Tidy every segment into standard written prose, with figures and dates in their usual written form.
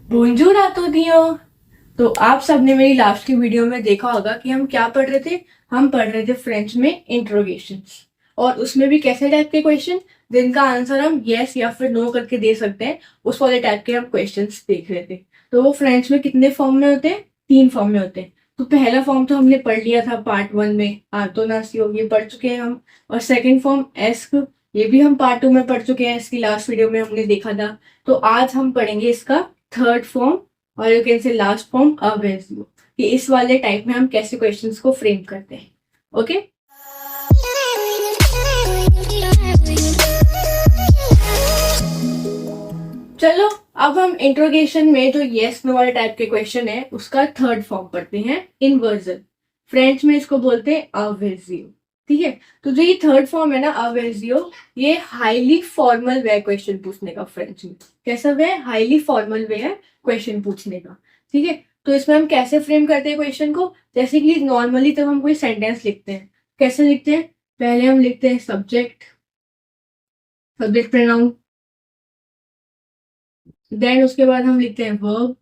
बोंजूर आतोदियो। तो आप सबने मेरी लास्ट की वीडियो में देखा होगा कि हम क्या पढ़ रहे थे। हम पढ़ रहे थे फ्रेंच में इंट्रोगेशंस, और उसमें भी कैसे टाइप के क्वेश्चन जिनका आंसर हम यस या फिर नो करके दे सकते हैं, उस वाले टाइप के हम क्वेश्चंस देख रहे थे। तो वो फ्रेंच में कितने फॉर्म में होते हैं? 3 फॉर्म में होते हैं। तो पहला फॉर्म तो हमने पढ़ लिया था पार्ट 1 में, आर्तोनासियो, ये पढ़ चुके हैं हम। और सेकंड फॉर्म एस्क, ये भी हम पार्ट 2 में पढ़ चुके हैं, इसकी लास्ट वीडियो में हमने देखा था। तो आज हम पढ़ेंगे इसका थर्ड फॉर्म, और you can say last form अवेजियो, कि इस वाले टाइप में हम कैसे क्वेश्चंस को फ्रेम करते हैं। ओके, चलो अब हम इंट्रोगेशन में जो येस नो वाले टाइप के क्वेश्चन है उसका थर्ड फॉर्म पढ़ते हैं, इनवर्जन। फ्रेंच में इसको बोलते हैं अवेजियो। ठीक है, तो जो ये थर्ड फॉर्म है ना अवेजियो, ये हाईली फॉर्मल वे क्वेश्चन पूछने का। फ्रेंच में कैसा वे? हाईली फॉर्मल वे है क्वेश्चन पूछने का। ठीक है, तो इसमें हम कैसे फ्रेम करते हैं क्वेश्चन को? जैसे कि नॉर्मली जब हम कोई सेंटेंस लिखते हैं, कैसे लिखते हैं? पहले हम लिखते हैं सब्जेक्ट, सब्जेक्ट प्रोनाउन, देन उसके बाद हम लिखते हैं वर्ब,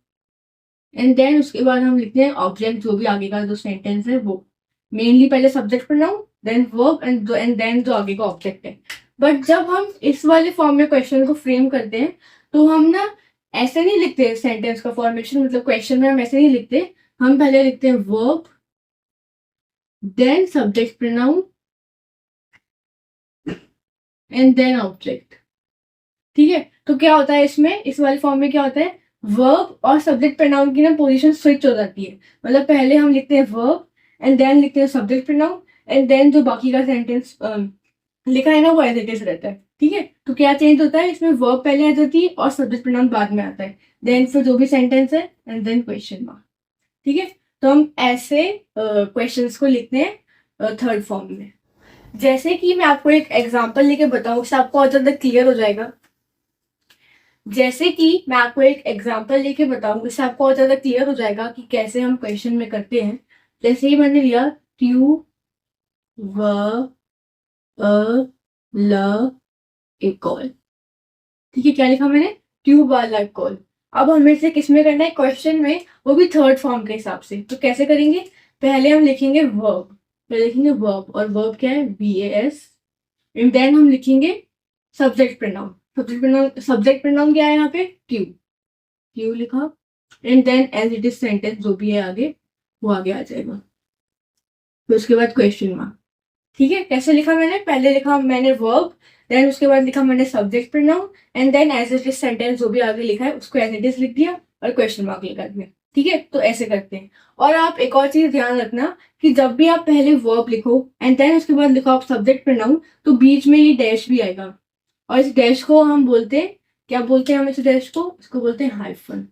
एंड देन उसके बाद हम लिखते हैं ऑब्जेक्ट, जो भी आगे का जो सेंटेंस है वो। मेनली पहले subject pronoun, then verb, and then जो आगे का ऑब्जेक्ट है। बट जब हम इस वाले फॉर्म में क्वेश्चन को फ्रेम करते हैं, तो हम ना ऐसे नहीं लिखते सेंटेंस का फॉर्मेशन, मतलब क्वेश्चन में हम ऐसे नहीं लिखते। हम पहले लिखते हैं verb, then subject pronoun, and then object. ठीक है, तो क्या होता है इसमें, इस वाले फॉर्म में क्या होता है? वर्ब और सब्जेक्ट प्रोनाउन की ना पोजीशन स्विच हो जाती है। मतलब पहले हम लिखते हैं वर्ब, एंड देन लिखते हैं सब्जेक्ट प्रोनाउन, एंड देन जो बाकी का सेंटेंस लिखा है ना वो एज इट इज रहता है। ठीक है, तो क्या चेंज होता है इसमें? वर्ब पहले आ जाती है और सब्जेक्ट प्रोनाउन बाद में आता है, देन फिर जो भी सेंटेंस है, एंड देन क्वेश्चन मार्क। ठीक है, तो हम ऐसे क्वेश्चंस को लिखते हैं थर्ड फॉर्म में। जैसे कि मैं आपको एक एग्जांपल लेके बताऊं, उससे आपको और ज्यादा क्लियर हो जाएगा। जैसे कि मैं आपको एक एग्जांपल लेके बताऊं, इससे आपको और ज्यादा क्लियर हो जाएगा कि कैसे हम क्वेश्चन में करते हैं। जैसे ही मैंने लिया ट्यू व अ ल इक्वल। ठीक है, क्या लिखा मैंने? ट्यूब वाला कॉल। अब हमें से किस में करना है? क्वेश्चन में, वो भी थर्ड फॉर्म के हिसाब से। तो कैसे करेंगे? पहले हम लिखेंगे वर्ब, पहले लिखेंगे वर्ब, और वर्ब क्या है? VAS। एंड देन हम लिखेंगे सब्जेक्ट प्रोनाउन। सब्जेक्ट प्रोनाउन क्या है यहाँ पे? ट्यू। ट्यू लिखा, and then as it is sentence जो भी है आगे, वो आगे आ जाएगा। फिर उसके बाद क्वेश्चन मार्क। ठीक है, कैसे लिखा मैंने? पहले लिखा मैंने वर्ब, देन उसके बाद लिखा मैंने subject pronoun, and then as it is sentence जो भी आगे लिखा है उसको एज इट इज लिख दिया और क्वेश्चन मार्क लगा दिया। ठीक है, तो ऐसे करते हैं। और आप एक और चीज ध्यान रखना कि जब भी आप पहले वर्ब लिखो एंड देन उसके बाद लिखो आप सब्जेक्ट प्रोनाउन, तो बीच में ये डैश भी आएगा, और इस डैश को हम बोलते हैं, क्या बोलते हैं हम इस डैश को? इसको बोलते हैं हाइफन।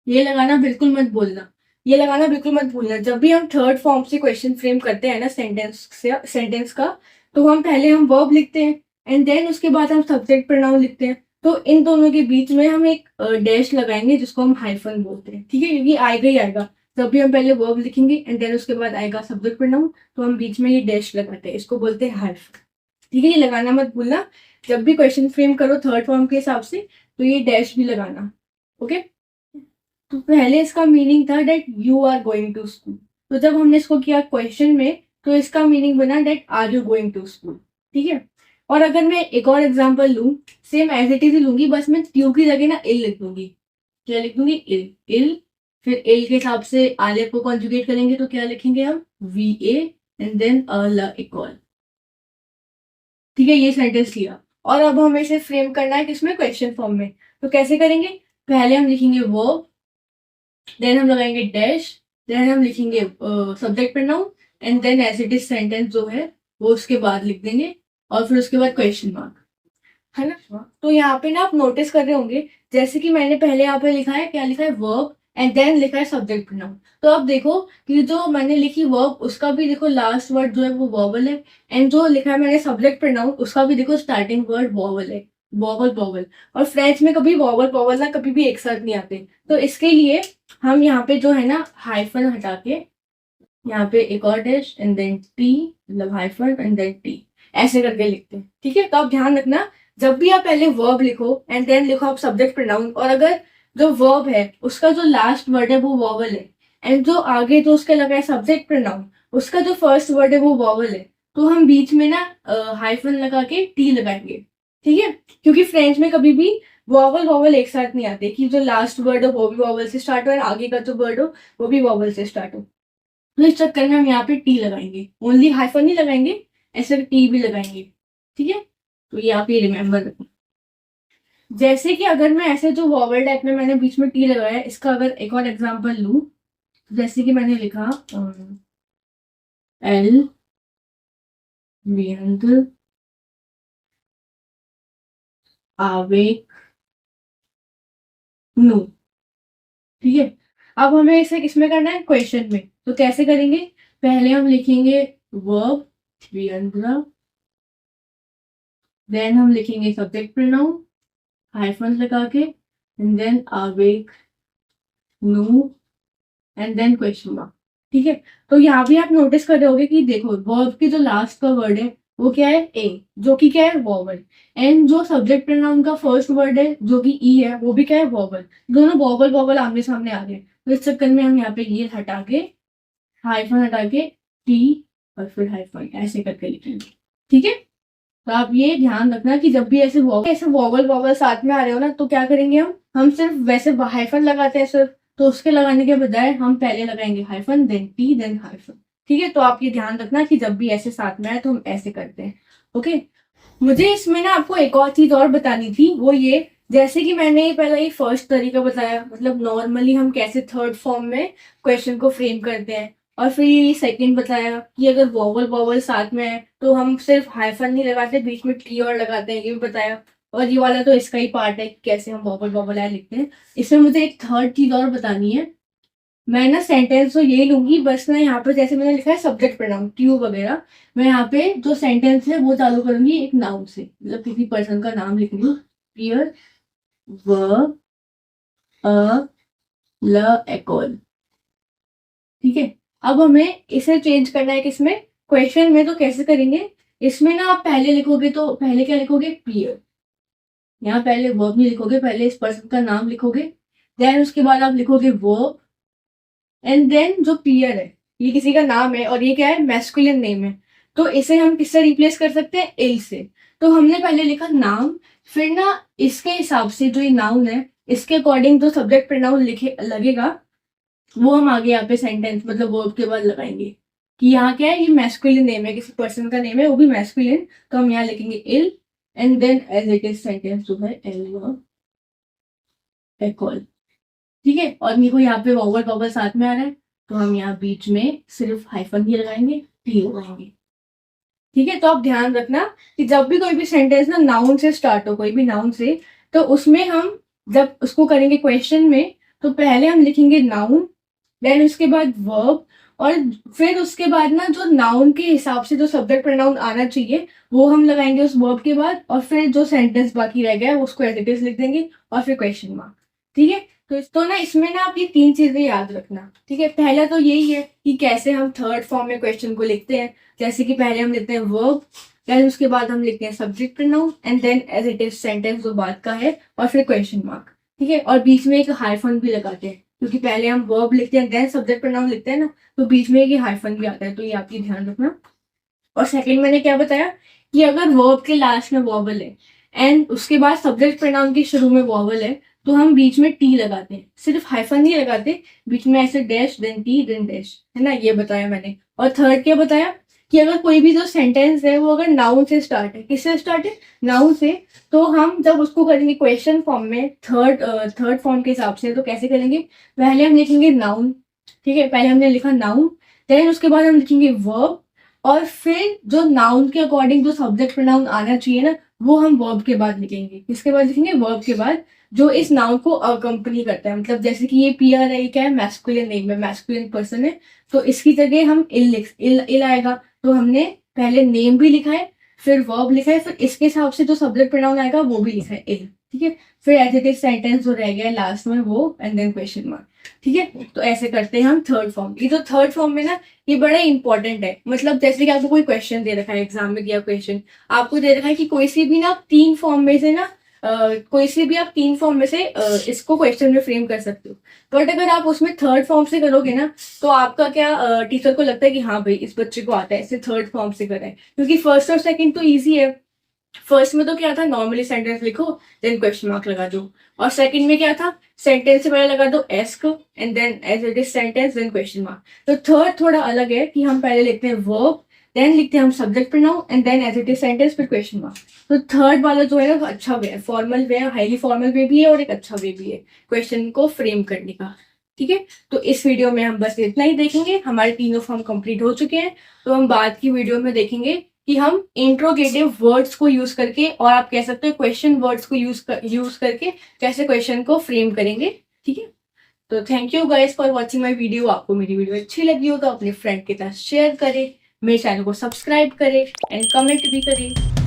ये लगाना बिल्कुल मत भूलना, ये लगाना बिल्कुल मत भूलना। जब भी हम थर्ड फॉर्म से क्वेश्चन फ्रेम करते हैं ना सेंटेंस का, तो हम पहले हम वर्ब लिखते हैं एंड देन उसके बाद हम सब्जेक्ट प्रोनाउन लिखते हैं। तो इन दोनों के बीच में हम एक डैश लगाएंगे जिसको हम हाइफन बोलते हैं। ठीक है, क्योंकि आएगा ही आएगा। जब भी हम पहले वर्ब लिखेंगे एंड देन उसके बाद आएगा सब्जेक्ट प्रोनाउन, तो हम बीच में ये डैश लगाते हैं, इसको बोलते हैं हाइफन। ठीक है, ये लगाना मत भूलना। जब भी क्वेश्चन फ्रेम करो थर्ड फॉर्म के हिसाब से, तो ये डैश भी लगाना। ओके, तो पहले इसका मीनिंग था that you are going to school. तो जब हमने इसको किया क्वेश्चन में, तो इसका मीनिंग बना that are you going to school. ठीक है, और अगर मैं एक और एग्जांपल लूं, सेम एज इट इज ही लूंगी, बस मैं ट्यू की जगह ना इल लिख दूंगी। क्या लिख दूंगी? इल। इल, फिर इल के हिसाब से आले को कॉन्जुगेट करेंगे तो क्या लिखेंगे हम? VA, एंड देन अ ल इक्वल। ठीक है, ये सेंटेंस लिया, और अब हमें इसे फ्रेम करना है किसमें? क्वेश्चन फॉर्म में। तो कैसे करेंगे? पहले हम लिखेंगे वर्ब, देन हम लगाएंगे डैश, देन हम लिखेंगे subject pronoun, and then as it is sentence जो है वो उसके बाद लिख देंगे, और फिर उसके बाद क्वेश्चन मार्क, है ना? तो यहाँ पे ना आप नोटिस कर रहे होंगे, जैसे कि मैंने पहले यहाँ पे लिखा है, क्या लिखा है? वर्ब, एंड देन लिखा है सब्जेक्ट प्रोनाउन। तो अब देखो कि जो मैंने लिखी वर्ब, उसका भी देखो लास्ट वर्ड जो है वो वॉवल है, एंड जो लिखा है मैंने सब्जेक्ट प्रोनाउन, उसका भी देखो स्टार्टिंग वर्ड वॉवल है। वॉवल वॉवल, और फ्रेंच में कभी वॉवल वॉवल ना कभी भी एक साथ नहीं आते। तो इसके लिए हम यहाँ पे जो है ना हाइफन हटा के, यहाँ पे एक और डैश एंड देन टी, मतलब हाइफन एंड देन टी, ऐसे करके लिखते हैं। ठीक है, तो आप ध्यान रखना, जब भी आप पहले वर्ब लिखो एंड देन लिखो आप सब्जेक्ट प्रोनाउन, और अगर जो वर्ब है उसका जो लास्ट वर्ड है वो वॉवल है, एंड जो आगे जो उसके लगा है सब्जेक्ट प्रोनाउन, उसका जो फर्स्ट वर्ड है वो वॉवल है, तो हम बीच में ना हाइफन लगा के टी लगाएंगे, ठीक है। क्योंकि फ्रेंच में कभी भी वॉवल वॉवल एक साथ नहीं आते कि जो लास्ट वर्ड हो वो भी वॉवल से स्टार्ट हो और आगे का जो वर्ड हो वो भी वॉवल से स्टार्ट हो। तो इस चक्कर में हम यहाँ पे टी लगाएंगे, ओनली हाइफन नहीं लगाएंगे, ऐसे टी भी लगाएंगे, ठीक है। तो ये आप ये रिमेम्बर रखना। जैसे कि अगर मैं ऐसे जो वॉवल टाइप में मैंने बीच में टी लगाया है, इसका अगर एक और एग्जांपल लूं, जैसे कि मैंने लिखा एल वियंत्र आवेग नु, ठीक है। अब हमें इसे किसमें करना है, क्वेश्चन में। तो कैसे करेंगे, पहले हम लिखेंगे वर्ब वियंत्र, देन हम लिखेंगे सब्जेक्ट प्रोनाउन हाइफन लगा के, एंड देन आवेग नु, एंड देन क्वेश्चन मार्क, ठीक है। तो यहाँ भी आप नोटिस कर रहे होगे कि देखो वर्ब की जो लास्ट का वर्ड है वो क्या है, ए, जो कि क्या है वॉवल, एंड जो सब्जेक्ट प्रोनाउन का फर्स्ट वर्ड है जो कि ई है वो भी क्या है वॉवल। दोनों वॉवल वॉवल आमने सामने आ गए, तो इस चक्कर में हम यहाँ पे ये हटा के हाइफन हटा के टी और फिर हाइफन ऐसे करके लिखेंगे, ठीक है। तो आप ये ध्यान रखना कि जब भी ऐसे वॉवल वॉवल साथ में आ रहे हो ना, तो क्या करेंगे हम सिर्फ वैसे हाइफन लगाते हैं सिर्फ, तो उसके लगाने के बजाय हम पहले लगाएंगे hyphen then T then hyphen, ठीक है। तो आप ये ध्यान रखना कि जब भी ऐसे साथ में आए तो हम ऐसे करते हैं, ओके। मुझे इसमें ना आपको एक और चीज और बतानी थी, वो ये, जैसे कि मैंने पहला ये फर्स्ट तरीका बताया, मतलब नॉर्मली हम कैसे थर्ड फॉर्म में क्वेश्चन को फ्रेम करते हैं, और फिर ये सेकंड बताया कि अगर वॉवल वॉवल साथ में है तो हम सिर्फ हाइफन नहीं लगाते, बीच में टी और लगाते हैं, ये भी बताया। और ये वाला तो इसका ही पार्ट है कि कैसे हम वॉवल वॉवल है लिखते हैं। इसमें मुझे एक थर्ड चीज और बतानी है। मैं ना सेंटेंस तो यही लूंगी, बस ना यहाँ पे जैसे मैंने लिखा है सब्जेक्ट प्रोनाउन ट्यूब वगैरह, मैं यहाँ पे जो सेंटेंस है वो चालू करूंगी एक नाउन से, मतलब किसी पर्सन का नाम लिख लूँ, पियर व अ ल एकोल, ठीक है। अब हमें इसे चेंज करना है किसमें, क्वेश्चन में। तो कैसे करेंगे, इसमें ना आप पहले लिखोगे तो पहले क्या लिखोगे, पियर, यहाँ पहले वर्ब नहीं लिखोगे, पहले इस पर्सन का नाम लिखोगे, देन उसके बाद आप लिखोगे वर्ब, एंड देन जो पियर है ये किसी का नाम है और ये क्या है, मैस्कुलिन नेम है, तो इसे हम किससे रिप्लेस कर सकते हैं, इल से। तो हमने पहले लिखा नाम, फिर ना इसके हिसाब से जो ये नाउन है इसके अकॉर्डिंग जो सब्जेक्ट प्रोनाउन लिखे लगेगा वो हम आगे यहाँ पे सेंटेंस मतलब वर्ब के बाद लगाएंगे कि यहाँ क्या है, ये मैस्कुलिन नेम है, किसी पर्सन का नेम है वो भी मैस्कुलिन, तो हम यहाँ लिखेंगे ill, and then as it is sentence जो है एल एकोल, ठीक है। और मेरे को यहाँ पे वॉवल वॉवल साथ में आ रहा है, तो हम यहाँ बीच में सिर्फ हाइफन ही लगाएंगे, टी लगाएंगे, ठीक है। तो आप ध्यान रखना कि जब भी कोई भी सेंटेंस ना नाउन से स्टार्ट हो, कोई भी नाउन से, तो उसमें हम जब उसको करेंगे क्वेश्चन में, तो पहले हम लिखेंगे नाउन, देन उसके बाद वर्ब, और फिर उसके बाद ना जो नाउन के हिसाब से जो सब्जेक्ट प्रोनाउन आना चाहिए वो हम लगाएंगे उस वर्ब के बाद, और फिर जो सेंटेंस बाकी रह गया उसको एज इट इज लिख देंगे और फिर क्वेश्चन मार्क, ठीक है। तो ना इसमें ना आप ये तीन चीजें याद रखना, ठीक है। पहला तो यही है कि कैसे हम थर्ड फॉर्म में क्वेश्चन को लिखते हैं, जैसे कि पहले हम लिखते हैं वर्ब, देन उसके बाद हम लिखते हैं subject pronoun, and then as it is sentence जो बात का है, और फिर क्वेश्चन मार्क, ठीक है। और बीच में एक हाइफन भी लगाते हैं, क्योंकि पहले हम वर्ब लिखते हैं देन सब्जेक्ट प्रोनाउन लिखते हैं ना, तो बीच में एक हाइफन भी आता है, तो ये आप ये ध्यान रखना। और सेकंड मैंने क्या बताया कि अगर वर्ब के लास्ट में वॉवल है एंड उसके बाद सब्जेक्ट प्रोनाउन के शुरू में वॉवल है, तो हम बीच में टी लगाते हैं, सिर्फ हाइफन नहीं लगाते, बीच में ऐसे dash then T then dash, है ना, ये बताया मैंने। और थर्ड क्या बताया कि अगर कोई भी जो सेंटेंस है वो अगर नाउन से स्टार्ट है, किससे स्टार्ट है, नाउन से, तो हम जब उसको करेंगे क्वेश्चन फॉर्म में थर्ड फॉर्म के हिसाब से, तो कैसे करेंगे, पहले हम लिखेंगे नाउन, ठीक है, पहले हमने लिखा नाउन, देन उसके बाद हम लिखेंगे वर्ब, और फिर जो नाउन के अकॉर्डिंग जो सब्जेक्ट प्रोनाउन आना चाहिए ना वो हम वर्ब के बाद लिखेंगे, किसके बाद लिखेंगे, वर्ब के बाद, जो इस नाउन को अकम्पनी करता है। मतलब जैसे कि ये पियर है, ये क्या है, मैस्कुलिन नेम है, मैस्कुलिन पर्सन है, तो इसकी जगह हम इल आएगा, तो हमने पहले नेम भी लिखा है, फिर वर्ब लिखा है, फिर इसके हिसाब से जो सब्जेक्ट प्रोनाउन आएगा वो भी लिखा है इल, ठीक है। फिर एज इट इज सेंटेंस जो रह गया लास्ट में वो, एंड देन क्वेश्चन मार्क, ठीक है। तो ऐसे करते हैं हम थर्ड फॉर्म। ये जो थर्ड फॉर्म में ना ये बड़ा इंपॉर्टेंट है, मतलब जैसे कि आपको कोई क्वेश्चन दे रखा है, एग्जाम में दिया क्वेश्चन आपको दे रखा है कि कोई सी भी ना तीन फॉर्म में से ना कोई सी भी आप 3 फॉर्म में से इसको क्वेश्चन में फ्रेम कर सकते हो। बट अगर आप उसमें थर्ड फॉर्म से करोगे ना, तो आपका क्या टीचर को लगता है कि हाँ भाई इस बच्चे को आता है, इसने थर्ड फॉर्म से करा है। क्योंकि फर्स्ट और सेकंड तो ईज़ी है। फर्स्ट में तो क्या था, नॉर्मली सेंटेंस लिखो देन क्वेश्चन मार्क लगा दो, और सेकंड में क्या था, सेंटेंस से पहले लगा दो ask and then as it is sentence then question mark. तो थर्ड थोड़ा अलग है कि हम पहले लिखते हैं वर्ब, देन लिखते हैं हम subject pronoun and then as it is sentence फिर क्वेश्चन मार्क। तो थर्ड वाला जो है ना अच्छा वे है, फॉर्मल वे है, हाईली फॉर्मल वे भी है और एक अच्छा वे भी है क्वेश्चन को फ्रेम करने का। ठीक है, तो इस वीडियो में हम बस इतना ही देखेंगे। हमारे तीनों फॉर्म कंप्लीट हो चुके हैं, तो हम बाद की वीडियो में देखेंगे कि हम इंट्रोगेटिव वर्ड्स को यूज करके, और आप कह सकते हो क्वेश्चन वर्ड्स को यूज करके कैसे क्वेश्चन को फ्रेम करेंगे। ठीक है, तो thank you guys for watching my video. आपको मेरी वीडियो अच्छी लगी हो तो अपने फ्रेंड के साथ शेयर करें, मेरे चैनल को सब्सक्राइब करें एंड कमेंट भी करें।